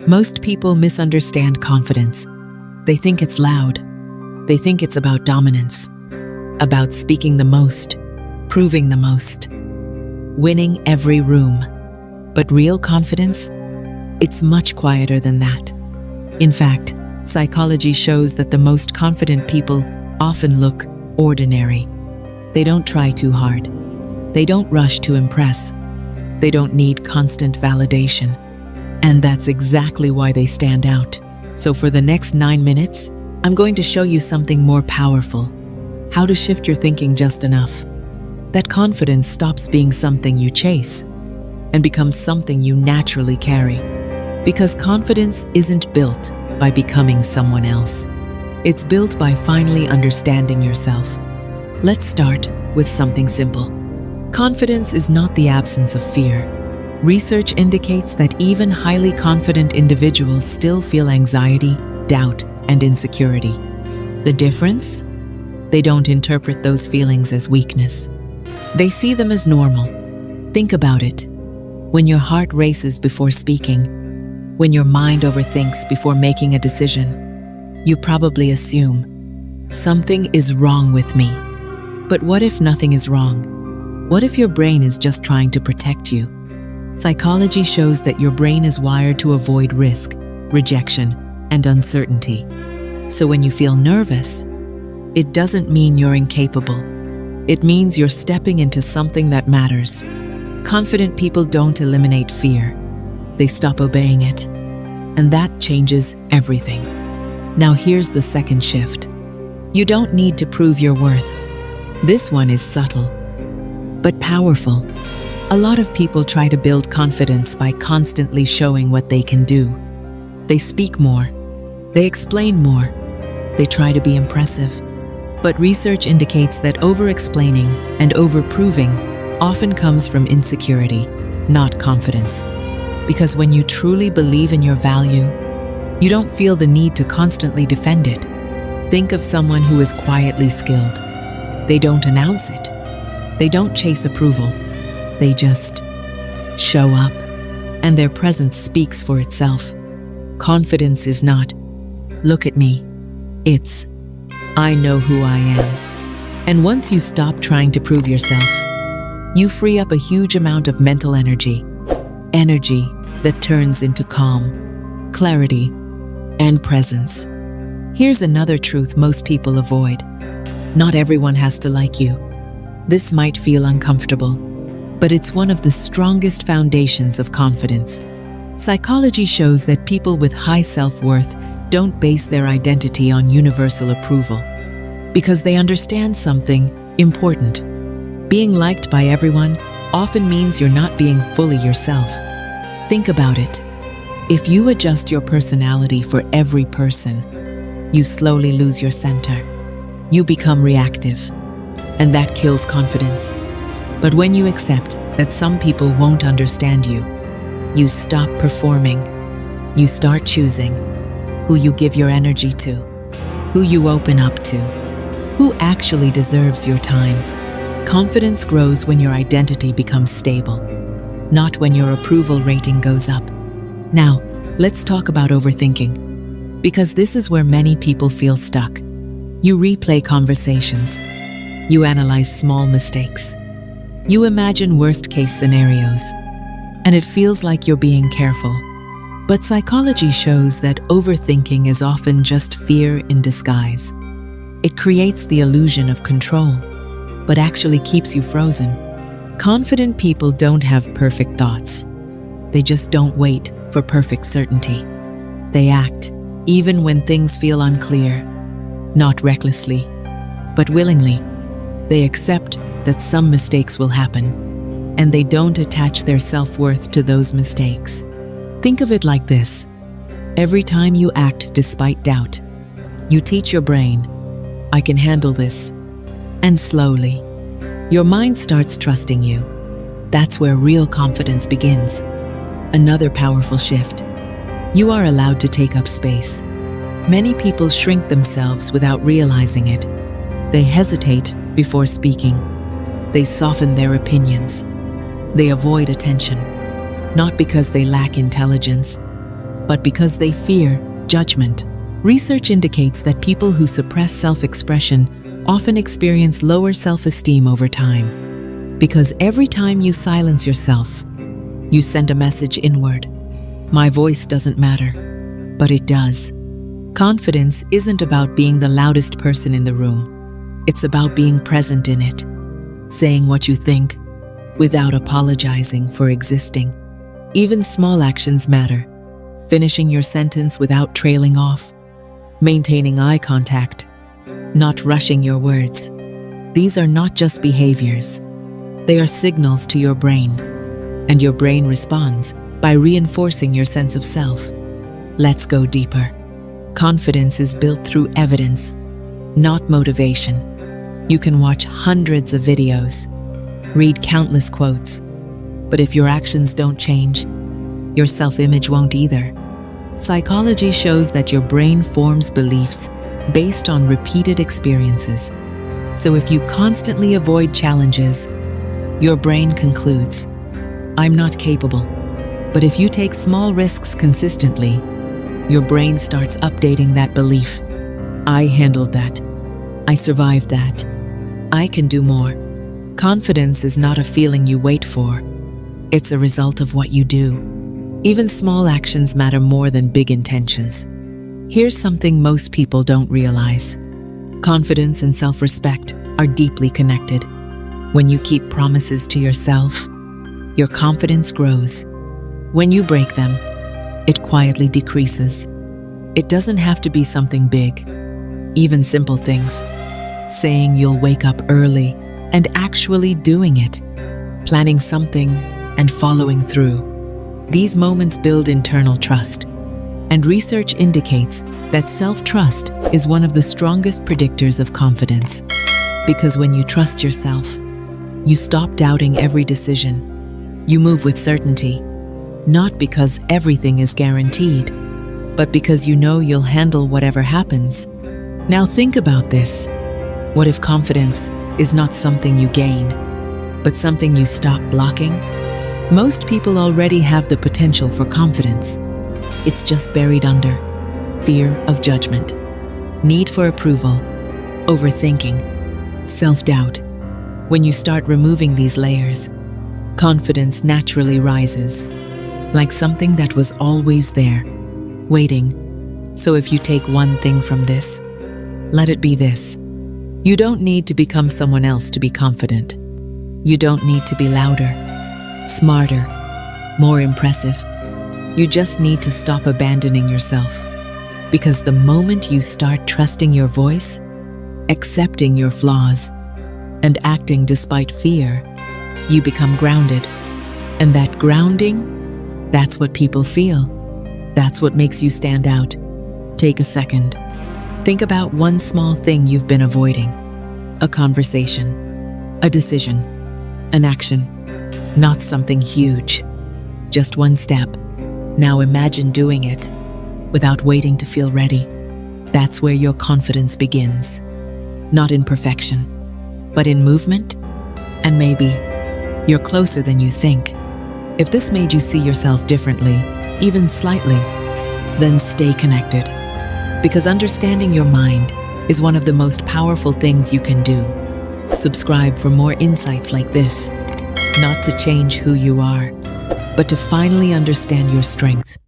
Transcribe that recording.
Most people misunderstand confidence. They think it's loud. They think it's about dominance, about speaking the most, proving the most, winning every room. But real confidence? It's much quieter than that. In fact, psychology shows that the most confident people often look ordinary. They don't try too hard. They don't rush to impress. They don't need constant validation. And that's exactly why they stand out. So for the next 9 minutes, I'm going to show you something more powerful. How to shift your thinking just enough that confidence stops being something you chase and becomes something you naturally carry. Because confidence isn't built by becoming someone else. It's built by finally understanding yourself. Let's start with something simple. Confidence is not the absence of fear. Research indicates that even highly confident individuals still feel anxiety, doubt, and insecurity. The difference? They don't interpret those feelings as weakness. They see them as normal. Think about it. When your heart races before speaking, when your mind overthinks before making a decision, you probably assume, something is wrong with me. But what if nothing is wrong? What if your brain is just trying to protect you? Psychology shows that your brain is wired to avoid risk, rejection, and uncertainty. So when you feel nervous, it doesn't mean you're incapable. It means you're stepping into something that matters. Confident people don't eliminate fear. They stop obeying it. And that changes everything. Now here's the second shift. You don't need to prove your worth. This one is subtle, but powerful. A lot of people try to build confidence by constantly showing what they can do. They speak more. They explain more. They try to be impressive. But research indicates that over-explaining and over-proving often comes from insecurity, not confidence. Because when you truly believe in your value, you don't feel the need to constantly defend it. Think of someone who is quietly skilled. They don't announce it. They don't chase approval. They just show up, and their presence speaks for itself. Confidence is not, look at me. It's, I know who I am. And once you stop trying to prove yourself, you free up a huge amount of mental energy. Energy that turns into calm, clarity, and presence. Here's another truth most people avoid. Not everyone has to like you. This might feel uncomfortable, but it's one of the strongest foundations of confidence. Psychology shows that people with high self-worth don't base their identity on universal approval because they understand something important. Being liked by everyone often means you're not being fully yourself. Think about it. If you adjust your personality for every person, you slowly lose your center. You become reactive, and that kills confidence. But when you accept that some people won't understand you, you stop performing. You start choosing who you give your energy to, who you open up to, who actually deserves your time. Confidence grows when your identity becomes stable, not when your approval rating goes up. Now, let's talk about overthinking, because this is where many people feel stuck. You replay conversations. You analyze small mistakes. You imagine worst-case scenarios, and it feels like you're being careful. But psychology shows that overthinking is often just fear in disguise. It creates the illusion of control, but actually keeps you frozen. Confident people don't have perfect thoughts. They just don't wait for perfect certainty. They act, even when things feel unclear, not recklessly, but willingly. They accept that some mistakes will happen, and they don't attach their self-worth to those mistakes. Think of it like this. Every time you act despite doubt, you teach your brain, I can handle this. And slowly, your mind starts trusting you. That's where real confidence begins. Another powerful shift. You are allowed to take up space. Many people shrink themselves without realizing it. They hesitate before speaking. They soften their opinions. They avoid attention, not because they lack intelligence, but because they fear judgment. Research indicates that people who suppress self-expression often experience lower self-esteem over time, because every time you silence yourself, you send a message inward. My voice doesn't matter, but it does. Confidence isn't about being the loudest person in the room. It's about being present in it, saying what you think without apologizing for existing. Even small actions matter. Finishing your sentence without trailing off, maintaining eye contact, not rushing your words. These are not just behaviors. They are signals to your brain, and your brain responds by reinforcing your sense of self. Let's go deeper. Confidence is built through evidence, not motivation. You can watch hundreds of videos, read countless quotes, but if your actions don't change, your self-image won't either. Psychology shows that your brain forms beliefs based on repeated experiences. So if you constantly avoid challenges, your brain concludes, I'm not capable. But if you take small risks consistently, your brain starts updating that belief. I handled that. I survived that. I can do more. Confidence is not a feeling you wait for. It's a result of what you do. Even small actions matter more than big intentions. Here's something most people don't realize. Confidence and self-respect are deeply connected. When you keep promises to yourself, your confidence grows. When you break them, it quietly decreases. It doesn't have to be something big. Even simple things. Saying you'll wake up early and actually doing it. Planning something and following through. These moments build internal trust. And research indicates that self-trust is one of the strongest predictors of confidence. Because when you trust yourself, you stop doubting every decision. You move with certainty, not because everything is guaranteed, but because you know you'll handle whatever happens. Now think about this. What if confidence is not something you gain, but something you stop blocking? Most people already have the potential for confidence. It's just buried under fear of judgment, need for approval, overthinking, self-doubt. When you start removing these layers, confidence naturally rises, like something that was always there, waiting. So if you take one thing from this, let it be this. You don't need to become someone else to be confident. You don't need to be louder, smarter, more impressive. You just need to stop abandoning yourself. Because the moment you start trusting your voice, accepting your flaws, and acting despite fear, you become grounded. And that grounding, that's what people feel. That's what makes you stand out. Take a second. Think about one small thing you've been avoiding. A conversation, a decision, an action. Not something huge. Just one step. Now imagine doing it without waiting to feel ready. That's where your confidence begins. Not in perfection, but in movement. And maybe you're closer than you think. If this made you see yourself differently, even slightly, then stay connected. Because understanding your mind is one of the most powerful things you can do. Subscribe for more insights like this. Not to change who you are, but to finally understand your strength.